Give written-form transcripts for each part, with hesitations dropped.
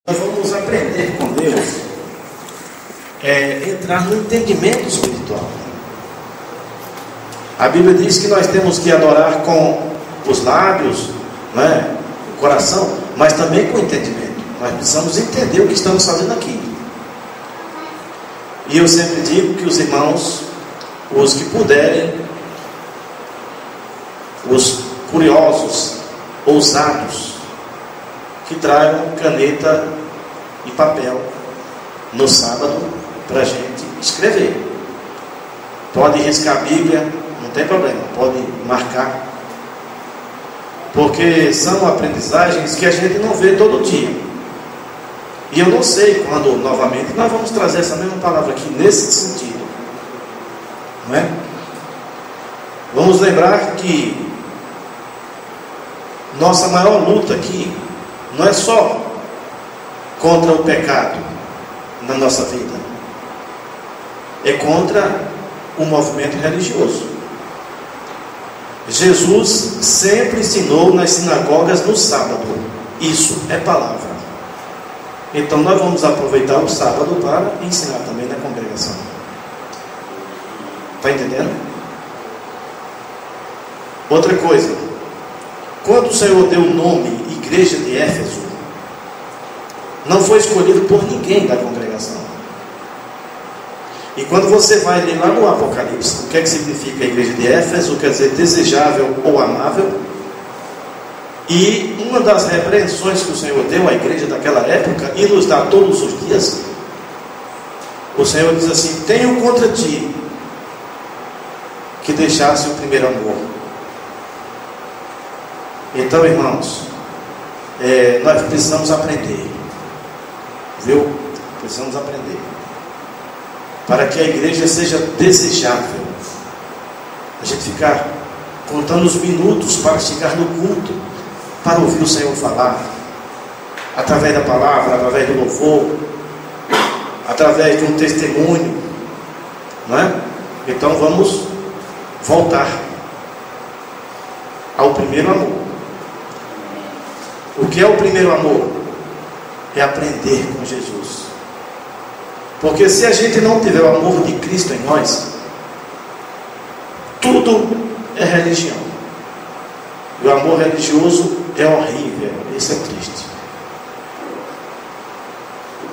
Nós vamos aprender com Deus, entrar no entendimento espiritual. A Bíblia diz que nós temos que adorar com os lábios, o coração, mas também com o entendimento. Nós precisamos entender o que estamos fazendo aqui. E eu sempre digo que os irmãos, os que puderem, os curiosos, ousados, que tragam caneta e papel no sábado para a gente escrever. Pode riscar a Bíblia, não tem problema, pode marcar, porque são aprendizagens que a gente não vê todo dia. E eu não sei quando novamente nós vamos trazer essa mesma palavra aqui nesse sentido, não é? Vamos lembrar que nossa maior luta aqui não é só contra o pecado na nossa vida, é contra o movimento religioso. Jesus sempre ensinou nas sinagogas no sábado. Isso é palavra. Então nós vamos aproveitar o sábado para ensinar também na congregação. Está entendendo? Outra coisa, quando o Senhor deu o nome Igreja de Éfeso, não foi escolhido por ninguém da congregação. E quando você vai ler lá no Apocalipse, o que é que significa a Igreja de Éfeso? Quer dizer desejável ou amável. E uma das repreensões que o Senhor deu à igreja daquela época, e nos dá todos os dias, o Senhor diz assim: tenho contra ti que deixasse o primeiro amor. Então, irmãos, nós precisamos aprender, viu? Precisamos aprender, para que a igreja seja desejável. A gente ficar contando os minutos para chegar no culto, para ouvir o Senhor falar, através da palavra, através do louvor, através de um testemunho, não é? Então vamos voltar ao primeiro amor. O que é o primeiro amor? É aprender com Jesus. Porque se a gente não tiver o amor de Cristo em nós, tudo é religião. E o amor religioso é horrível, isso é triste.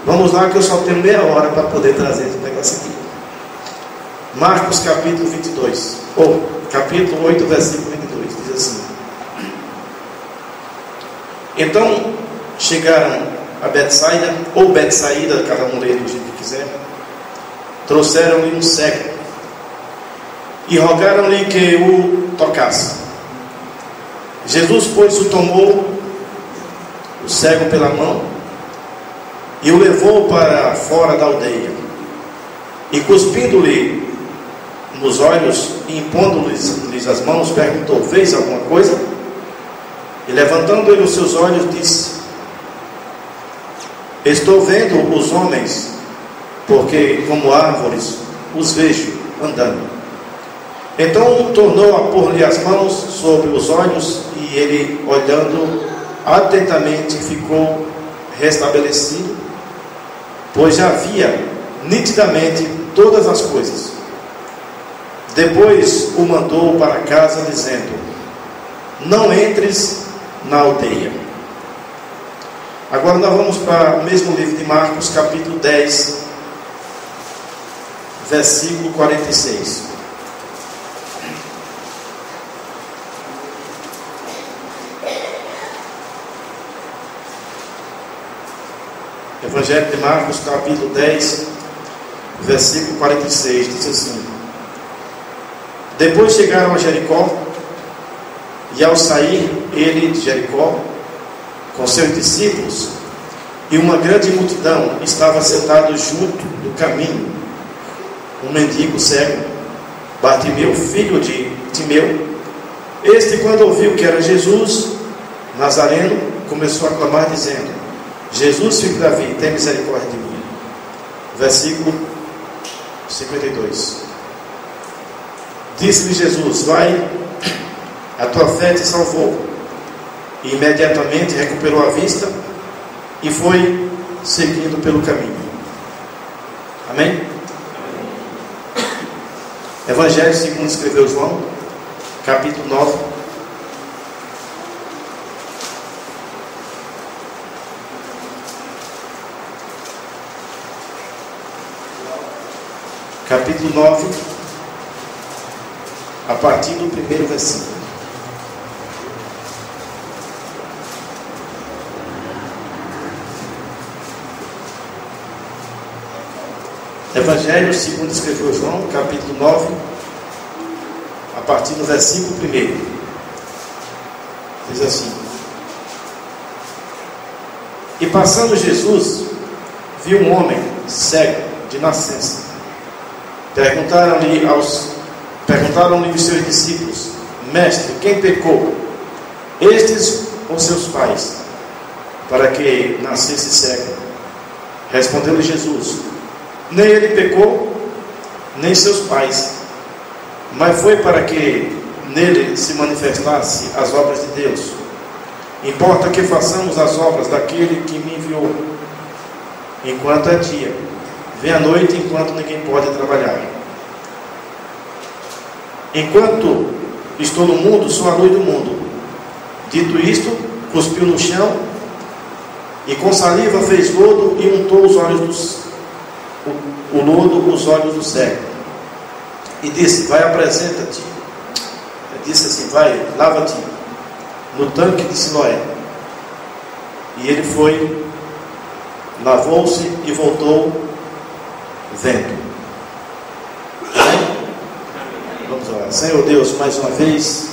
Vamos lá, que eu só tenho meia hora para poder trazer esse negócio aqui. Marcos capítulo 22, ou capítulo 8, versículo 22, diz assim: então chegaram a Betsaida, ou Betsaída, cada um lê do jeito que quiser. Trouxeram-lhe um cego e rogaram-lhe que o tocasse. Jesus, pois, o tomou, o cego pela mão, e o levou para fora da aldeia, e cuspindo-lhe nos olhos e impondo-lhes as mãos, perguntou: vês alguma coisa? E levantando ele os seus olhos, disse: estou vendo os homens, porque como árvores os vejo andando. Então tornou a pôr-lhe as mãos sobre os olhos, e ele, olhando atentamente, ficou restabelecido, pois já via nitidamente todas as coisas. Depois o mandou para casa, dizendo: não entres na aldeia. Agora nós vamos para o mesmo livro de Marcos, capítulo 10, versículo 46. Evangelho de Marcos, capítulo 10, versículo 46, diz assim: depois chegaram a Jericó, e ao sair ele de Jericó com seus discípulos e uma grande multidão, estava sentado junto do caminho um mendigo cego, Bartimeu, filho de Timeu. Este, quando ouviu que era Jesus Nazareno, começou a clamar, dizendo: Jesus, filho de Davi, tem misericórdia de mim. Versículo 52. Disse-lhe Jesus: vai, a tua fé te salvou. E imediatamente recuperou a vista e foi seguindo pelo caminho. Amém? Evangelho segundo escreveu João, capítulo 9. Capítulo 9, a partir do primeiro versículo. Evangelho segundo escreveu João, capítulo 9, a partir do versículo 1. Diz assim: E passando Jesus, viu um homem cego de nascença. Perguntaram-lhe os seus discípulos: Mestre, quem pecou, estes ou seus pais, para que nascesse cego? Respondeu-lhe Jesus: Nem ele pecou, nem seus pais, mas foi para que nele se manifestasse as obras de Deus. Importa que façamos as obras daquele que me enviou, enquanto é dia. Vem a noite, enquanto ninguém pode trabalhar. Enquanto estou no mundo, sou a luz do mundo. Dito isto, cuspiu no chão, e com saliva fez lodo e untou os olhos os olhos do cego. E disse: Vai, apresenta-te. Ele disse assim: Vai, lava-te no tanque de Siloé. E ele foi, lavou-se e voltou vendo. Vamos orar. Senhor Deus, mais uma vez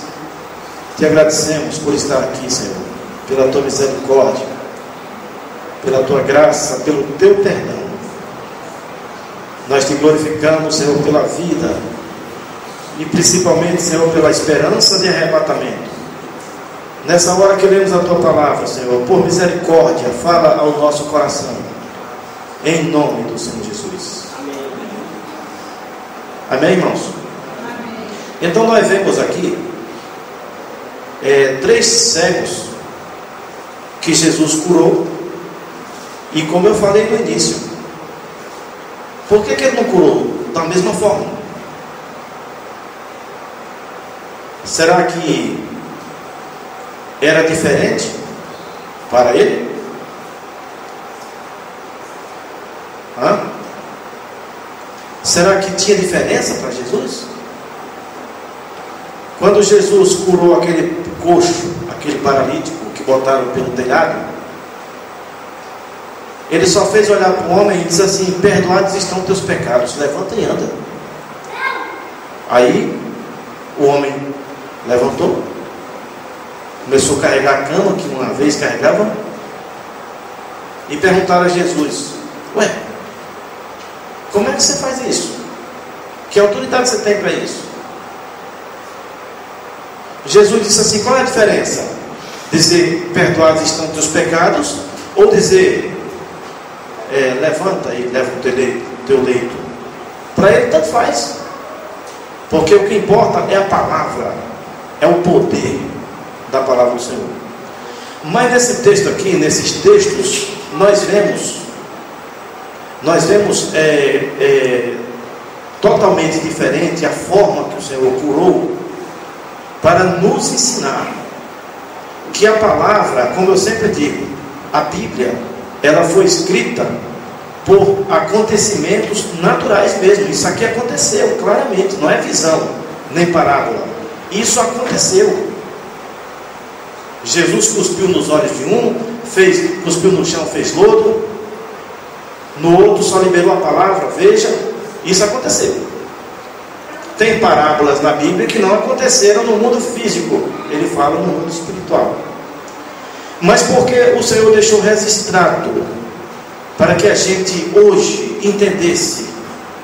te agradecemos por estar aqui, Senhor, pela tua misericórdia, pela tua graça, pelo teu perdão. Nós te glorificamos, Senhor, pela vida e principalmente, Senhor, pela esperança de arrebatamento. Nessa hora que lemos a tua palavra, Senhor, por misericórdia, fala ao nosso coração, em nome do Senhor Jesus. Amém, irmãos? Amém. Então nós vemos aqui 3 cegos que Jesus curou. E como eu falei no início, por que ele não curou da mesma forma? Será que era diferente para ele? Será que tinha diferença para Jesus? Quando Jesus curou aquele coxo, aquele paralítico que botaram pelo telhado, ele só fez olhar para o homem e disse assim: Perdoados estão teus pecados, levanta e anda. Aí o homem levantou, começou a carregar a cama que uma vez carregava, e perguntaram a Jesus: Ué, como é que você faz isso? Que autoridade você tem para isso? Jesus disse assim: qual é a diferença? Dizer perdoados estão teus pecados, ou dizer levanta e leva o teu leito? Para ele tanto faz, porque o que importa é a palavra, é o poder da palavra do Senhor. Mas nesse texto aqui, nesses textos, nós vemos totalmente diferente a forma que o Senhor curou, para nos ensinar que a palavra, como eu sempre digo, a Bíblia, ela foi escrita por acontecimentos naturais mesmo. Isso aqui aconteceu claramente, não é visão nem parábola, isso aconteceu. Jesus cuspiu nos olhos de um, cuspiu no chão, fez lodo, no outro só liberou a palavra. Veja, isso aconteceu. Tem parábolas na Bíblia que não aconteceram no mundo físico, ele fala no mundo espiritual. Mas porque o Senhor deixou registrado para que a gente hoje entendesse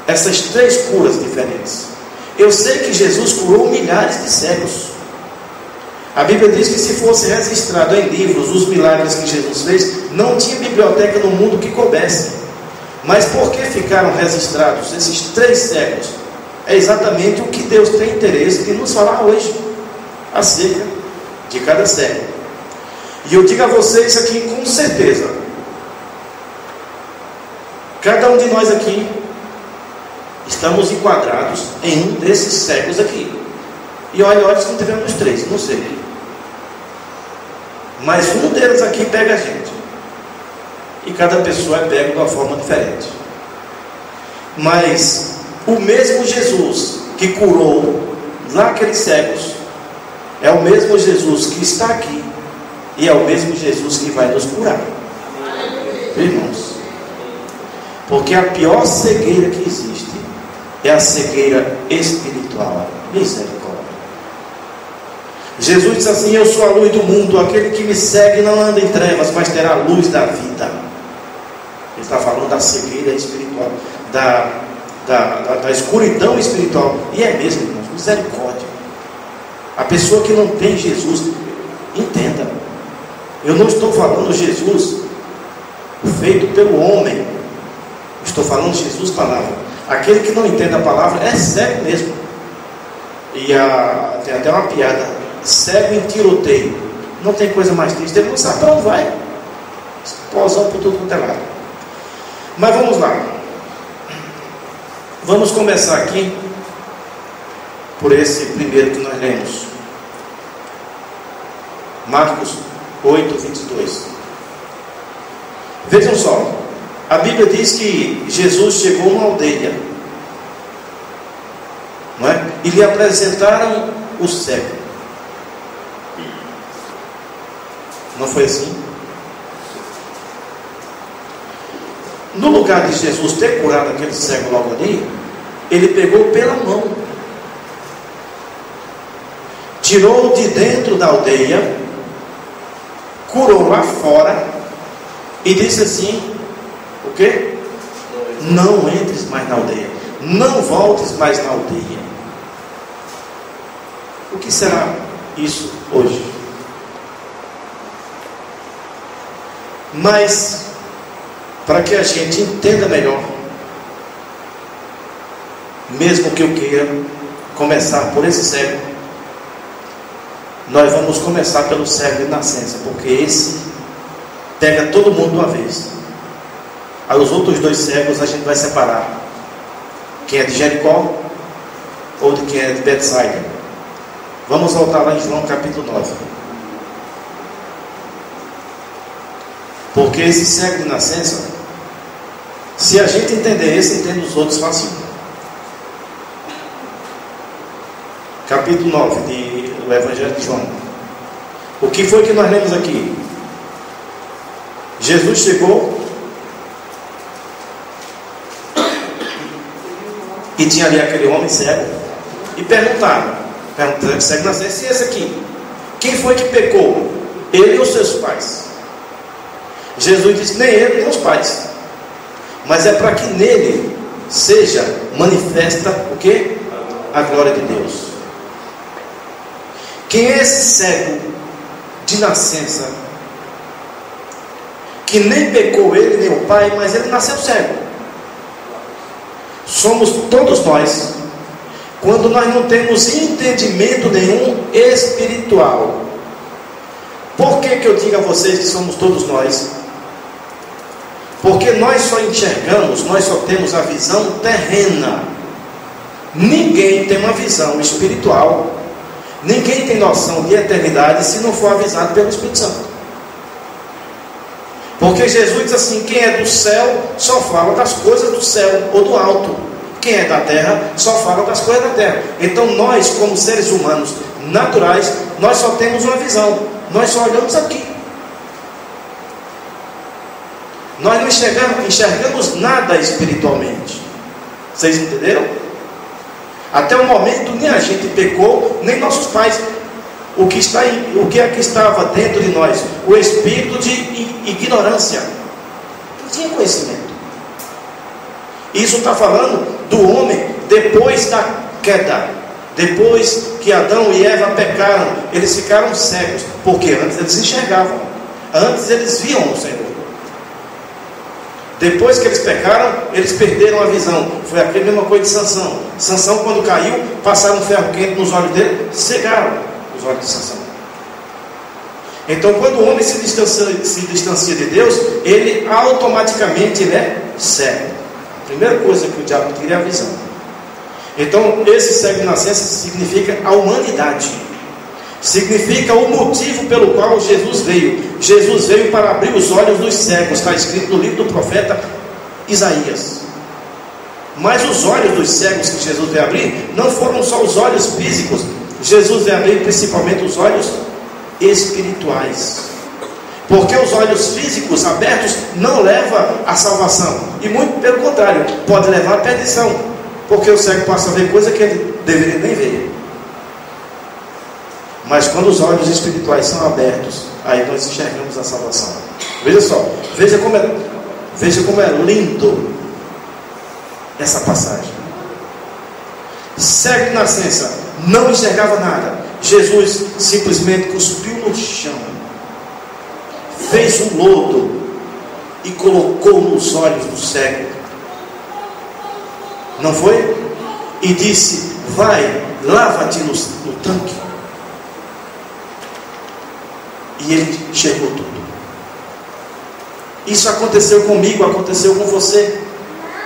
essas 3 curas diferentes. Eu sei que Jesus curou milhares de cegos. A Bíblia diz que se fosse registrado em livros os milagres que Jesus fez, não tinha biblioteca no mundo que coubesse. Mas por que ficaram registrados esses 3 cegos? É exatamente o que Deus tem interesse de nos falar hoje, acerca de cada cego. E eu digo a vocês aqui com certeza, Cada um de nós aqui estamos enquadrados em um desses cegos aqui. E olha se não tivemos os três, não sei. Mas um deles aqui pega a gente. E cada pessoa é pega de uma forma diferente. Mas o mesmo Jesus que curou lá aqueles cegos é o mesmo Jesus que está aqui. E é o mesmo Jesus que vai nos curar. Irmãos, porque a pior cegueira que existe é a cegueira espiritual. Misericórdia. Jesus diz assim: eu sou a luz do mundo, aquele que me segue não anda em trevas, mas terá a luz da vida. Ele está falando da cegueira espiritual, da escuridão espiritual. E é mesmo, irmãos, misericórdia. A pessoa que não tem Jesus, entenda, eu não estou falando Jesus feito pelo homem, estou falando Jesus palavra. Aquele que não entende a palavra é cego mesmo. E tem até uma piada: cego em tiroteio. Não tem coisa mais triste, ele não sabe para onde vai. Explosão por tudo quanto é lado. Mas vamos lá. Vamos começar aqui por esse primeiro que nós lemos, Marcos 8, 22. Vejam só, a Bíblia diz que Jesus chegou numa aldeia, não é? E lhe apresentaram o cego. Não foi assim? No lugar de Jesus ter curado aquele cego logo ali, ele pegou pela mão, tirou de dentro da aldeia, curou lá fora e disse assim: o quê? Não entres mais na aldeia, não voltes mais na aldeia. O que será isso hoje? Mas para que a gente entenda melhor, mesmo que eu queira começar por esse cego, nós vamos começar pelo cego de nascença, porque esse pega todo mundo de uma vez. Aí os outros dois cegos a gente vai separar: quem é de Jericó ou de quem é de Betsaida. Vamos voltar lá em João capítulo 9. Porque esse cego de nascença, se a gente entender esse, entende os outros fácil. Capítulo 9 do Evangelho de João. O que foi que nós lemos aqui? Jesus chegou e tinha ali aquele homem cego e perguntaram cego de nascença: e esse aqui? Quem foi que pecou? Ele ou seus pais? Jesus disse: nem ele nem os pais, mas é para que nele seja manifesta o quê? A glória de Deus. Quem é esse cego de nascença que nem pecou ele nem o pai, mas ele nasceu cego? Somos todos nós, quando nós não temos entendimento nenhum espiritual. Por que eu digo a vocês que somos todos nós? Porque nós só enxergamos, nós só temos a visão terrena. Ninguém tem uma visão espiritual, ninguém tem noção de eternidade se não for avisado pelo Espírito Santo. Porque Jesus diz assim: quem é do céu só fala das coisas do céu ou do alto, quem é da terra só fala das coisas da terra. Então nós, como seres humanos naturais, nós só temos uma visão, nós só olhamos aqui. Nós não enxergamos nada espiritualmente. Vocês entenderam? Até o momento nem a gente pecou, nem nossos pais. O que é que estava dentro de nós? O espírito de ignorância. Não tinha conhecimento. Isso está falando do homem depois da queda. Depois que Adão e Eva pecaram, eles ficaram cegos, porque antes eles enxergavam, antes eles viam o Senhor. Depois que eles pecaram, eles perderam a visão. Foi a mesma coisa de Sansão. Sansão, quando caiu, passaram um ferro quente nos olhos dele, cegaram os olhos de Sansão. Então, quando o homem se distancia de Deus, ele automaticamente é cego. A primeira coisa que o diabo tira é a visão. Então, esse cego de nascença significa a humanidade. Significa o motivo pelo qual Jesus veio. Jesus veio para abrir os olhos dos cegos. Está escrito no livro do profeta Isaías. Mas os olhos dos cegos que Jesus veio abrir não foram só os olhos físicos. Jesus veio abrir principalmente os olhos espirituais. Porque os olhos físicos abertos não levam à salvação. E muito pelo contrário, pode levar à perdição. Porque o cego passa a ver coisa que ele deveria nem ver. Mas quando os olhos espirituais são abertos, aí nós enxergamos a salvação. Veja só, veja como é lindo essa passagem. Cego de nascença, não enxergava nada. Jesus simplesmente cuspiu no chão, fez um lodo e colocou nos olhos do cego. Não foi? E disse: vai, lava-te no tanque. E ele enxergou tudo. Isso aconteceu comigo, aconteceu com você,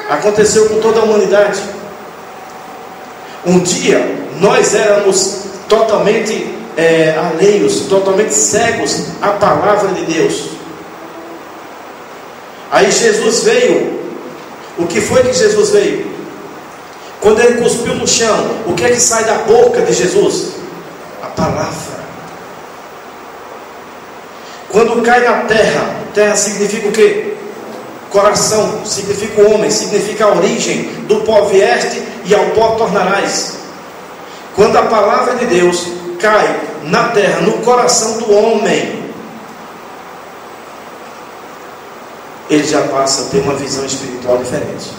aconteceu com toda a humanidade. Um dia nós éramos totalmente alheios, totalmente cegos à palavra de Deus. Aí Jesus veio. O que foi que Jesus veio? Quando ele cuspiu no chão, o que é que sai da boca de Jesus? A palavra. Quando cai na terra, terra significa o quê? Coração, significa o homem, significa a origem. Do pó vieste e ao pó tornarás. Quando a palavra de Deus cai na terra, no coração do homem, ele já passa a ter uma visão espiritual diferente.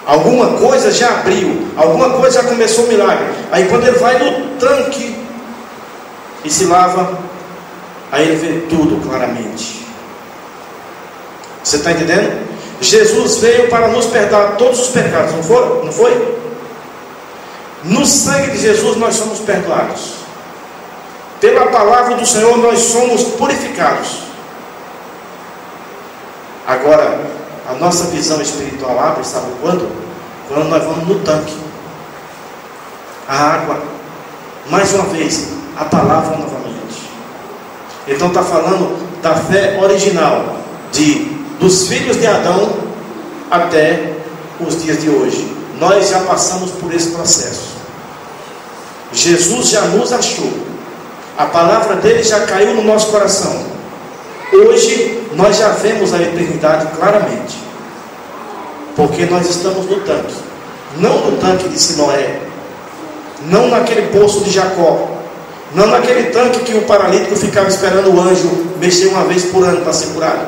Alguma coisa já abriu, alguma coisa já começou o milagre. Aí quando ele vai no tanque e se lava, aí ele vê tudo claramente. Você está entendendo? Jesus veio para nos perdoar todos os pecados, não foi? No sangue de Jesus nós somos perdoados. Pela palavra do Senhor nós somos purificados. Agora, a nossa visão espiritual abre, sabe quando? Quando nós vamos no tanque. A água, mais uma vez, a palavra novamente. Então está falando da fé original, dos filhos de Adão até os dias de hoje. Nós já passamos por esse processo. Jesus já nos achou. A palavra dele já caiu no nosso coração. Hoje nós já vemos a eternidade claramente. Porque nós estamos no tanque. Não no tanque de Siloé. Não naquele poço de Jacó. Não naquele tanque que o paralítico ficava esperando o anjo mexer uma vez por ano para ser curado.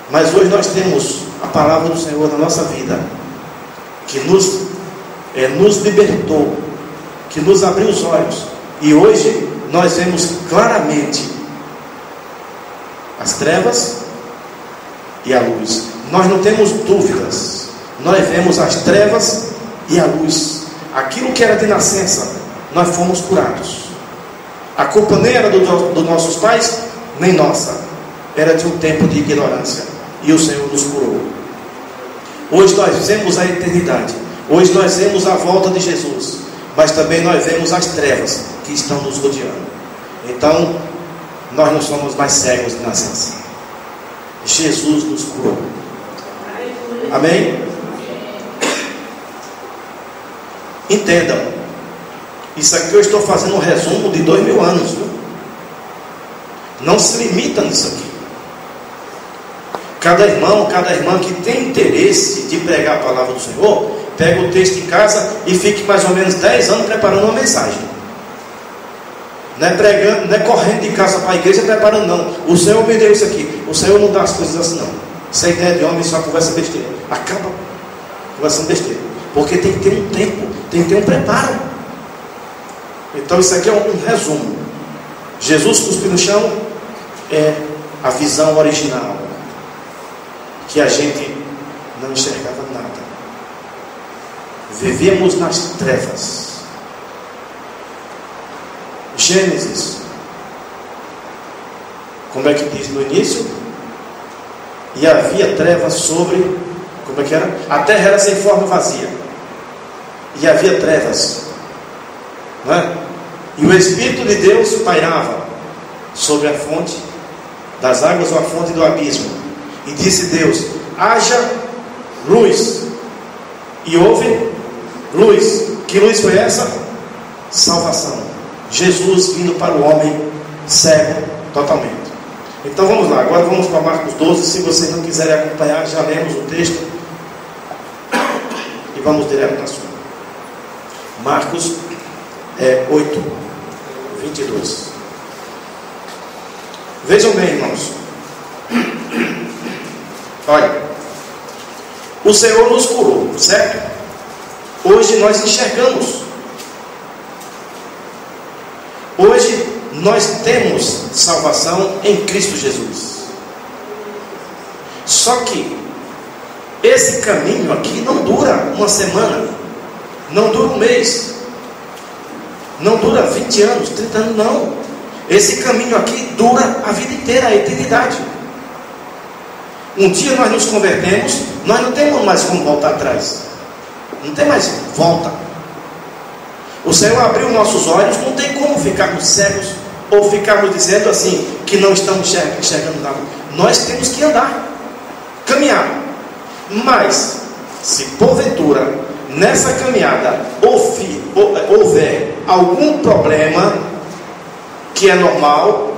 Mas hoje nós temos a palavra do Senhor na nossa vida, que nos libertou, que nos abriu os olhos. E hoje nós vemos claramente as trevas e a luz. Nós não temos dúvidas. Nós vemos as trevas e a luz. Aquilo que era de nascença, nós fomos curados. A culpa nem era dos nossos pais, nem nossa. Era de um tempo de ignorância. E o Senhor nos curou. Hoje nós vemos a eternidade. Hoje nós vemos a volta de Jesus. Mas também nós vemos as trevas que estão nos rodeando. Então, nós não somos mais cegos de nascença. Jesus nos curou. Amém? Entendam. Isso aqui eu estou fazendo um resumo de 2000 anos. Viu? Não se limita nisso aqui. Cada irmão, cada irmã que tem interesse de pregar a palavra do Senhor, pega o texto em casa e fique mais ou menos 10 anos preparando uma mensagem. Não é pregando, não é correndo de casa para a igreja preparando, não. O Senhor me deu isso aqui. O Senhor não dá as coisas assim, não. Essa ideia de homem só conversa besteira. Acaba conversando besteira. Porque tem que ter um tempo, tem que ter um preparo. Então isso aqui é um resumo. Jesus cuspiu no chão é a visão original, que a gente não enxergava nada. Vivíamos nas trevas. Gênesis, como é que diz no início? e havia trevas sobre, como é que era? A terra era sem forma e vazia, e havia trevas, não é? E o Espírito de Deus pairava sobre a fonte das águas ou a fonte do abismo. E disse Deus: haja luz. E houve luz. Que luz foi essa? Salvação. Jesus vindo para o homem cego totalmente. Então vamos lá, agora vamos para Marcos 12. Se vocês não quiserem acompanhar, já lemos o texto e vamos direto na sua. Marcos 8, 22. Vejam bem, irmãos. Olha, o Senhor nos curou, certo? Hoje nós enxergamos. Hoje nós temos salvação em Cristo Jesus. Só que esse caminho aqui não dura uma semana, não dura um mês, não dura 20 anos, 30 anos, não. Esse caminho aqui dura a vida inteira, a eternidade. Um dia nós nos convertemos, nós não temos mais como voltar atrás. Não tem mais volta. O Senhor abriu nossos olhos, não tem como ficarmos cegos ou ficarmos dizendo assim que não estamos enxergando nada. Nós temos que andar, caminhar. Mas se porventura nessa caminhada houver algum problema que é normal,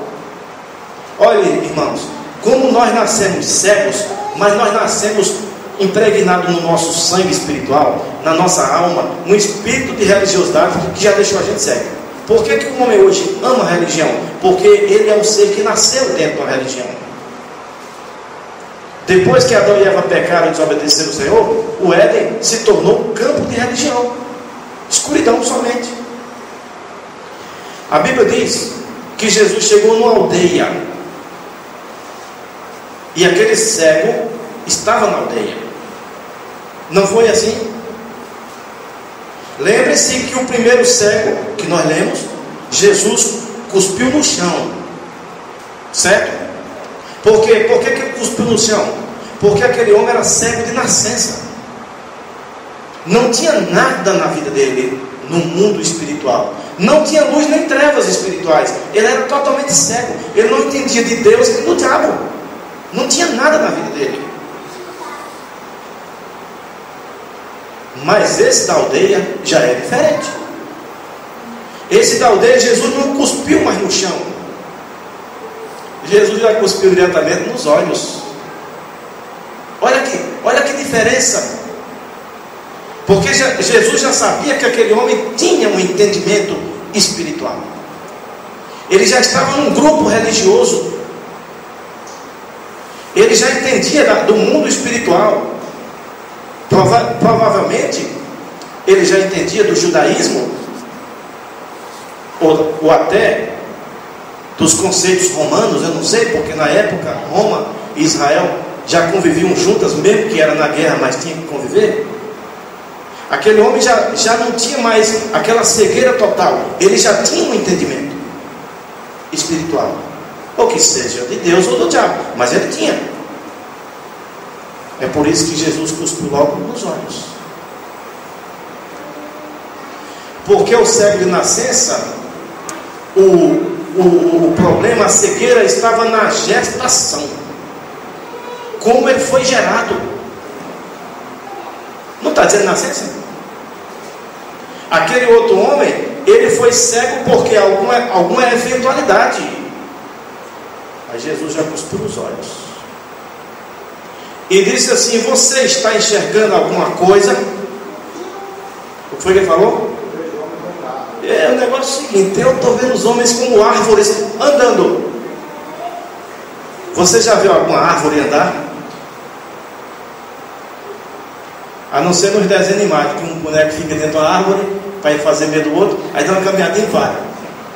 olha, irmãos, como nós nascemos cegos, mas nós nascemos impregnado no nosso sangue espiritual, na nossa alma, um espírito de religiosidade que já deixou a gente cego. Por que o homem hoje ama a religião? Porque ele é um ser que nasceu dentro da religião. Depois que Adão e Eva pecaram e desobedeceram o Senhor, o Éden se tornou um campo de religião, escuridão somente. A Bíblia diz que Jesus chegou numa aldeia e aquele cego estava na aldeia. Não foi assim? Lembre-se que o primeiro cego que nós lemos, Jesus cuspiu no chão, certo? Por quê? Por que ele cuspiu no chão? Porque aquele homem era cego de nascença. Não tinha nada na vida dele, no mundo espiritual. Não tinha luz nem trevas espirituais. Ele era totalmente cego. Ele não entendia de Deus nem do diabo. Não tinha nada na vida dele. Mas esse da aldeia já é diferente. Esse da aldeia, Jesus não cuspiu mais no chão. Jesus já cuspiu diretamente nos olhos. Olha que diferença. Porque Jesus já sabia que aquele homem tinha um entendimento espiritual. Ele já estava num grupo religioso. Ele já entendia do mundo espiritual. Provavelmente ele já entendia do judaísmo ou até dos conceitos romanos. Eu não sei, porque na época Roma e Israel já conviviam juntas, mesmo que era na guerra, mas tinha que conviver. Aquele homem já não tinha mais aquela cegueira total. Ele já tinha um entendimento espiritual, ou que seja de Deus ou do diabo, mas ele tinha. É por isso que Jesus cuspiu logo nos olhos. Porque o cego de nascença, o problema, a cegueira estava na gestação. Como ele foi gerado. Não está dizendo nascença? Aquele outro homem, ele foi cego porque alguma eventualidade. Aí Jesus já cuspiu os olhos. E disse assim: você está enxergando alguma coisa? O que foi que ele falou? O negócio é o seguinte: eu estou vendo os homens como árvores andando. Você já viu alguma árvore andar? A não ser nos desenhos animados, que um boneco fica dentro da árvore para ir fazer medo do outro, aí dá uma caminhada e vai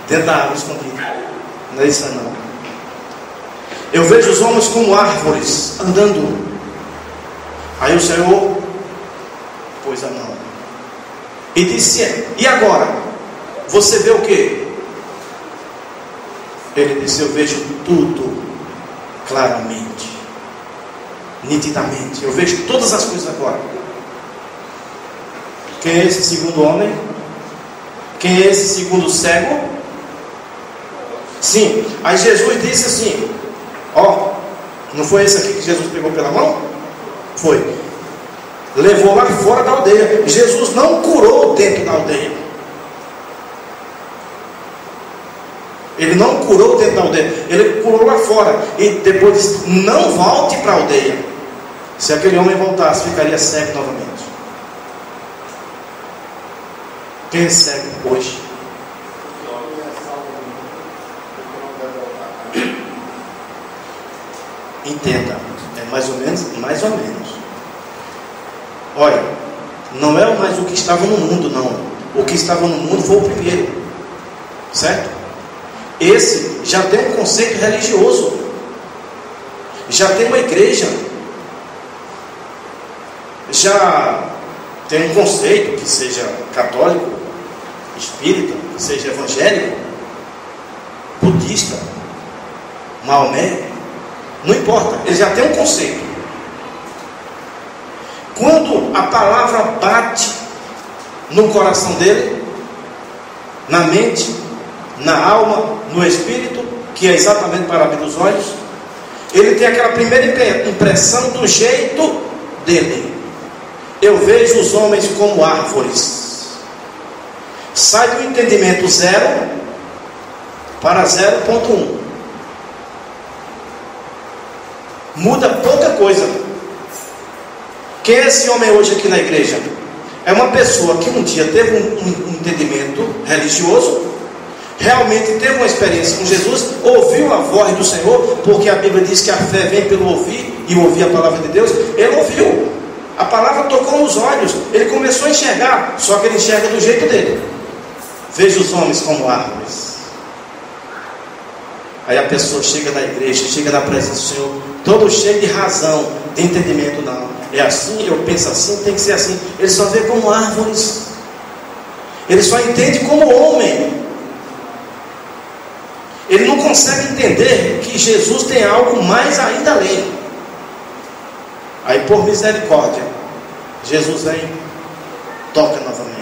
dentro da árvore escondida. Não é isso não. Eu vejo os homens como árvores andando. Aí o Senhor pôs a mão e disse: e agora? Você vê o que? Ele disse: eu vejo tudo claramente. nitidamente. Eu vejo todas as coisas agora. Quem é esse segundo homem? Quem é esse segundo cego? Sim. Aí Jesus disse assim: ó, não foi esse aqui que Jesus pegou pela mão? Foi. Levou lá fora da aldeia. Jesus não curou dentro da aldeia. Ele não curou dentro da aldeia. Ele curou lá fora. E depois disse: não volte para a aldeia. Se aquele homem voltasse, ficaria cego novamente. Quem é cego hoje? Entenda, é mais ou menos. Olha, não é mais o que estava no mundo, não. O que estava no mundo foi o primeiro, certo? Esse já tem um conceito religioso, já tem uma igreja, já tem um conceito que seja católico, espírita, que seja evangélico, budista, Maomé, não importa, ele já tem um conceito. Quando a palavra bate no coração dele, na mente, na alma, no espírito, que é exatamente para abrir os olhos, ele tem aquela primeira impressão do jeito dele. Eu vejo os homens como árvores. Sai do entendimento 0 para 0.1. Muda pouca coisa. Quem é esse homem hoje aqui na igreja? É uma pessoa que um dia teve um entendimento religioso, realmente teve uma experiência com Jesus, ouviu a voz do Senhor, porque a Bíblia diz que a fé vem pelo ouvir, e ouvir a palavra de Deus. Ele ouviu, a palavra tocou nos olhos, ele começou a enxergar, só que ele enxerga do jeito dele. Veja os homens como árvores. Aí a pessoa chega na igreja, chega na presença do Senhor, todo cheio de razão, de entendimento. Não, é assim, eu penso assim, tem que ser assim. Ele só vê como árvores, ele só entende como homem. Ele não consegue entender que Jesus tem algo mais ainda além. Aí por misericórdia, Jesus vem, toca novamente.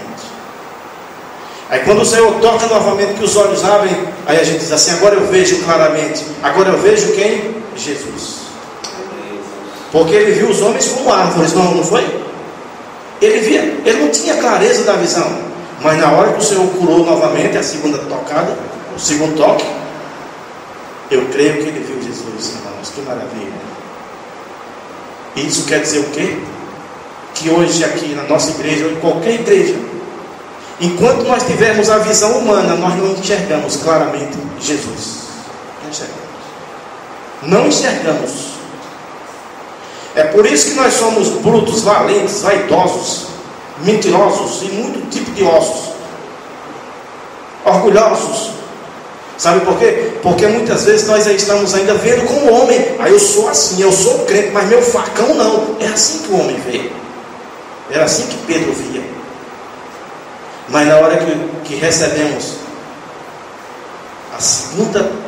Aí quando o Senhor toca novamente, que os olhos abrem, aí a gente diz assim: agora eu vejo claramente. Agora eu vejo quem? Jesus. Porque ele viu os homens como árvores, não foi? Ele via, ele não tinha clareza da visão. Mas na hora que o Senhor curou novamente, a segunda tocada, o segundo toque, eu creio que ele viu Jesus, irmãos. Que maravilha. Isso quer dizer o quê? Que hoje aqui na nossa igreja, ou em qualquer igreja, enquanto nós tivermos a visão humana, nós não enxergamos claramente Jesus. Não enxergamos. Não enxergamos. É por isso que nós somos brutos, valentes, vaidosos, mentirosos e muito tipo de ossos. Orgulhosos. Sabe por quê? Porque muitas vezes nós estamos ainda vendo como homem. Eu sou assim, eu sou crente, mas meu facão não. É assim que o homem vê. Era assim que Pedro via. Mas na hora que recebemos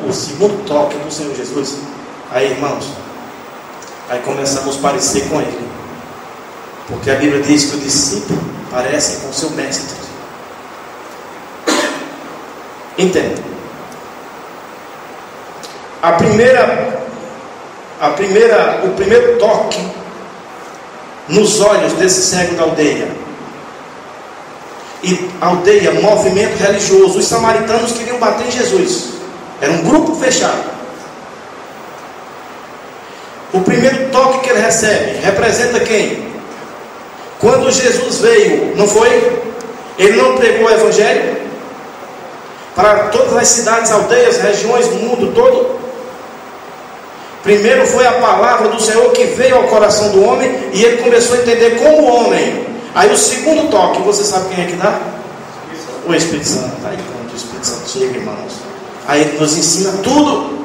o segundo toque do Senhor Jesus, aí, irmãos, aí começamos a parecer com Ele. Porque a Bíblia diz que o discípulo parece com o seu mestre. Entende? O primeiro toque nos olhos desse cego da aldeia. E aldeia, movimento religioso. Os samaritanos queriam bater em Jesus. Era um grupo fechado. O primeiro toque que ele recebe representa quem? Quando Jesus veio, não foi? Ele não pregou o evangelho para todas as cidades, aldeias, regiões, do mundo todo. Primeiro foi a palavra do Senhor que veio ao coração do homem, e ele começou a entender como homem. Aí o segundo toque, você sabe quem é que dá? O Espírito Santo. Aí quando o Espírito Santo chega, irmãos, aí ele nos ensina tudo.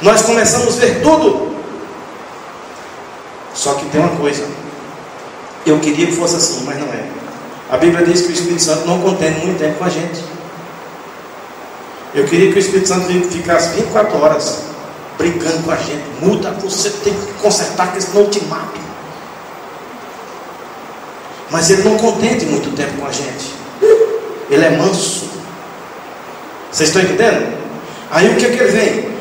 Nós começamos a ver tudo. Só que tem uma coisa, eu queria que fosse assim, mas não é. A Bíblia diz que o Espírito Santo não contém muito tempo com a gente. Eu queria que o Espírito Santo ficasse 24 horas brigando com a gente. Muda, você tem que consertar, que senão eu te mato. Mas ele não contente muito tempo com a gente. Ele é manso. Vocês estão entendendo? Aí o que é que ele vem?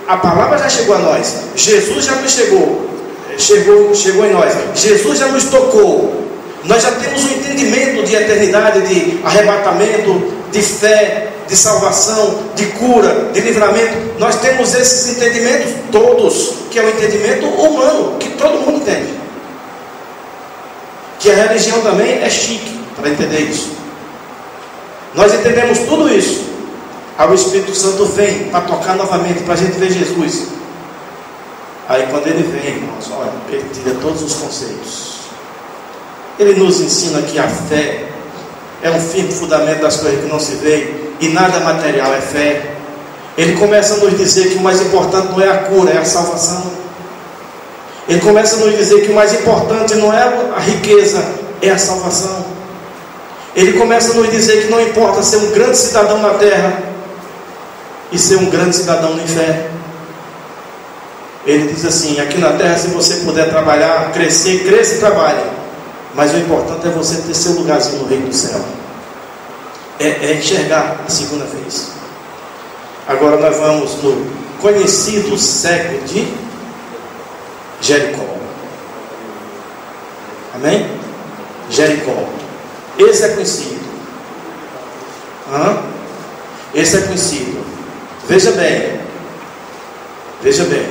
A palavra já chegou a nós. Jesus já nos chegou em nós. Jesus já nos tocou. Nós já temos um entendimento de eternidade, de arrebatamento, de fé, de salvação, de cura, de livramento. Nós temos esses entendimentos todos, que é o entendimento humano, que todo mundo entende. Que a religião também é chique para entender isso. Nós entendemos tudo isso. Aí o Espírito Santo vem para tocar novamente, para a gente ver Jesus. Aí quando ele vem, irmãos, olha, ele tira todos os conceitos. Ele nos ensina que a fé é um firme fundamento das coisas que não se vê, e nada material é fé. Ele começa a nos dizer que o mais importante não é a cura, é a salvação. Ele começa a nos dizer que o mais importante não é a riqueza, é a salvação. Ele começa a nos dizer que não importa ser um grande cidadão na terra e ser um grande cidadão no inferno. Ele diz assim: aqui na terra, se você puder trabalhar, crescer, cresça e trabalhe. Mas o importante é você ter seu lugarzinho no reino do céu. É enxergar a segunda vez. Agora nós vamos no conhecido cego de Jericó. Amém? Jericó. Esse é conhecido. Esse é conhecido. Veja bem. Veja bem.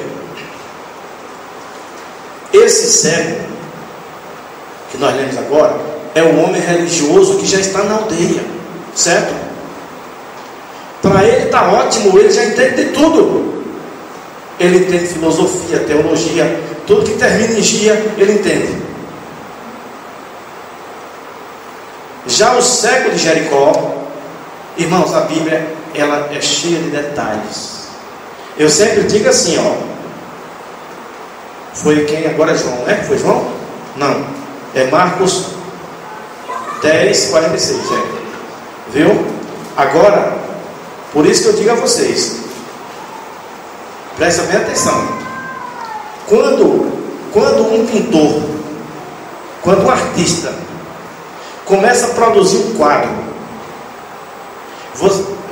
Esse cego que nós lemos agora é o homem religioso que já está na aldeia, certo? Para ele está ótimo, ele já entende de tudo. Ele entende filosofia, teologia, tudo que termina em gia, ele entende. Já o cego de Jericó, irmãos, a Bíblia ela é cheia de detalhes. Eu sempre digo assim, ó. Foi quem? Agora é João, né? Foi João? Não. É Marcos 10, 46. Viu? Agora, por isso que eu digo a vocês, prestem bem atenção. Quando um pintor, quando um artista começa a produzir um quadro,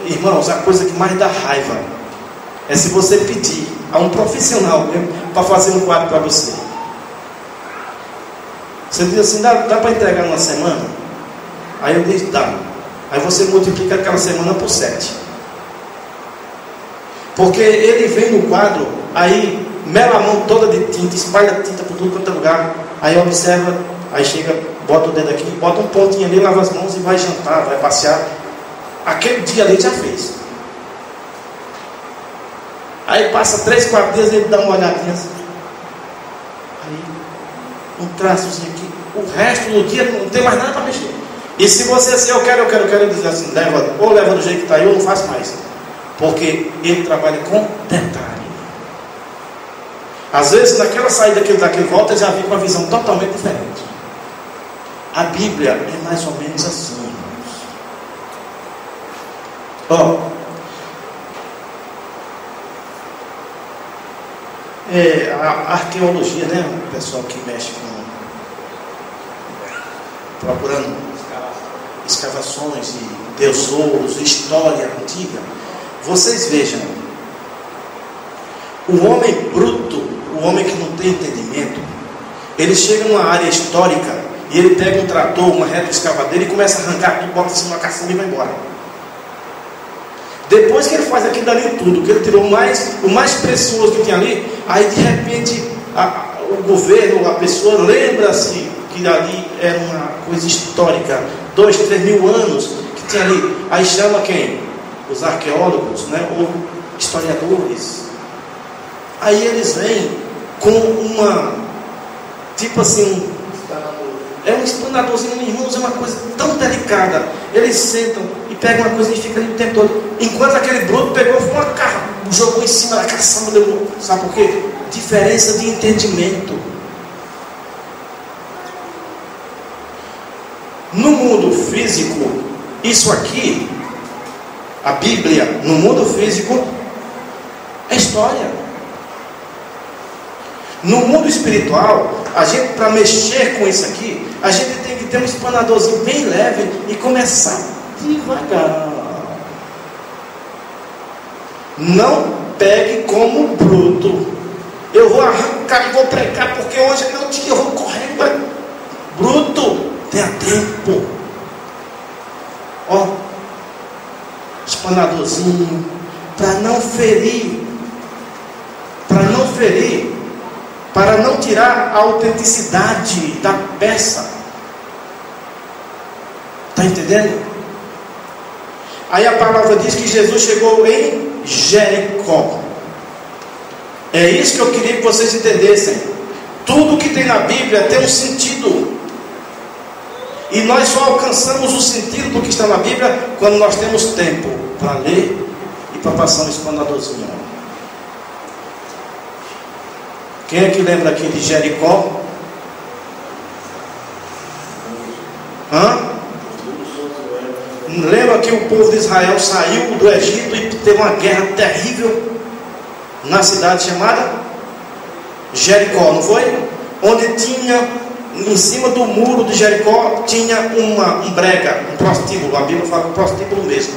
irmãos, a coisa que mais dá raiva é se você pedir a um profissional mesmo para fazer um quadro para você. Você diz assim: dá para entregar numa semana? Aí eu digo: dá. Aí você multiplica aquela semana por 7. Porque ele vem no quadro, aí mela a mão toda de tinta, espalha tinta por tudo quanto é lugar. Aí observa, aí chega, bota o dedo aqui, bota um pontinho ali, lava as mãos e vai jantar, vai passear. Aquele dia ali já fez. Aí passa 3, 4 dias, ele dá uma olhadinha assim. Aí um traçozinho aqui, o resto do dia não tem mais nada para mexer. E se você assim, eu quero dizer assim, leva do jeito que está aí, eu não faço mais. Porque ele trabalha com detalhe. Às vezes, naquela saída que ele dá, que ele volta, ele já vem com uma visão totalmente diferente. A Bíblia é mais ou menos assim, irmãos. A arqueologia, né? O pessoal que mexe procurando escavações de tesouros, história antiga. Vocês vejam, o homem bruto, o homem que não tem entendimento, ele chega numa área histórica e ele pega um trator, uma retroescavadeira e começa a arrancar tudo, bota assim numa caçamba e vai embora. Depois que ele faz aquilo dali tudo, que ele tirou o mais precioso que tinha ali, aí de repente o governo, a pessoa lembra-se que ali era uma coisa histórica, 2, 3 mil anos que tinha ali. Aí chama quem? Os arqueólogos, né? Ou historiadores. Aí eles vêm com uma, tipo assim, um explanadorzinho, irmãos, é uma coisa tão delicada. Eles sentam e pegam uma coisa e ficam ali o tempo todo. Enquanto aquele bruto pegou uma carro, jogou em cima da caçamba, sabe por quê? Diferença de entendimento. No mundo físico, isso aqui, a Bíblia, no mundo físico, é história. No mundo espiritual, a gente, para mexer com isso aqui, a gente tem que ter um espanadorzinho bem leve e começar devagar. Não pegue como bruto. Eu vou arrancar e vou pregar porque hoje é meu dia, eu vou correr. Mas... bruto, tenha tempo. Ó, espanadorzinho, para não ferir, para não tirar a autenticidade da peça. Está entendendo? Aí a palavra diz que Jesus chegou em Jericó. É isso que eu queria que vocês entendessem. Tudo que tem na Bíblia tem um sentido. E nós só alcançamos o sentido do que está na Bíblia quando nós temos tempo para ler e para passar um espanadorzinho. Quem é que lembra aqui de Jericó? Lembra que o povo de Israel saiu do Egito e teve uma guerra terrível na cidade chamada Jericó, não foi? Onde tinha, em cima do muro de Jericó, tinha um brega, um prostíbulo. A Bíblia fala prostíbulo mesmo.